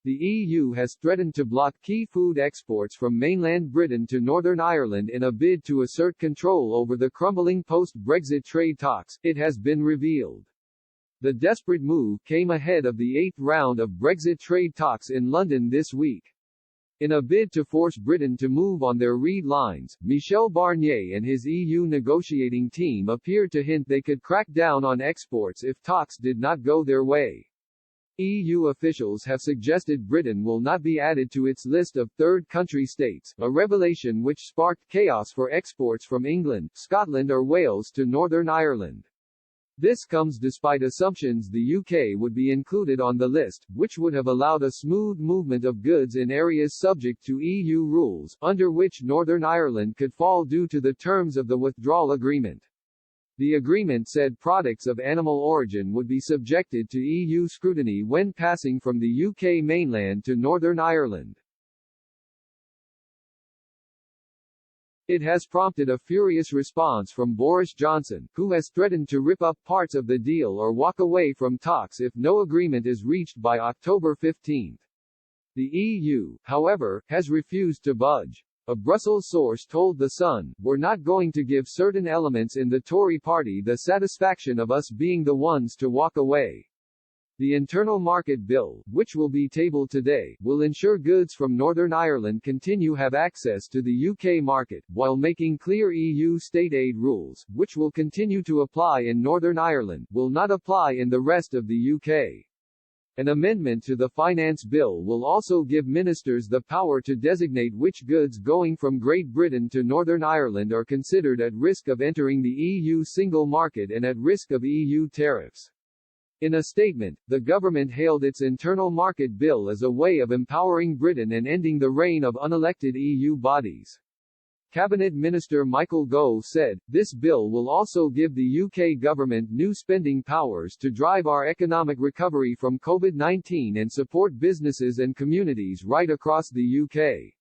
The EU has threatened to block key food exports from mainland Britain to Northern Ireland in a bid to assert control over the crumbling post-Brexit trade talks, it has been revealed. The desperate move came ahead of the 8th round of Brexit trade talks in London this week. In a bid to force Britain to move on their reed lines, Michel Barnier and his EU negotiating team appeared to hint they could crack down on exports if talks did not go their way. EU officials have suggested Britain will not be added to its list of third country states, a revelation which sparked chaos for exports from England, Scotland or Wales to Northern Ireland. This comes despite assumptions the UK would be included on the list, which would have allowed a smooth movement of goods in areas subject to EU rules, under which Northern Ireland could fall due to the terms of the withdrawal agreement. The agreement said products of animal origin would be subjected to EU scrutiny when passing from the UK mainland to Northern Ireland. It has prompted a furious response from Boris Johnson, who has threatened to rip up parts of the deal or walk away from talks if no agreement is reached by October 15. The EU, however, has refused to budge. A Brussels source told The Sun, "We're not going to give certain elements in the Tory party the satisfaction of us being the ones to walk away." The Internal Market Bill, which will be tabled today, will ensure goods from Northern Ireland continue have access to the UK market, while making clear EU state aid rules, which will continue to apply in Northern Ireland, will not apply in the rest of the UK. An amendment to the Finance Bill will also give ministers the power to designate which goods going from Great Britain to Northern Ireland are considered at risk of entering the EU single market and at risk of EU tariffs. In a statement, the government hailed its Internal Market Bill as a way of empowering Britain and ending the reign of unelected EU bodies. Cabinet Minister Michael Gove said, "This bill will also give the UK government new spending powers to drive our economic recovery from COVID-19 and support businesses and communities right across the UK."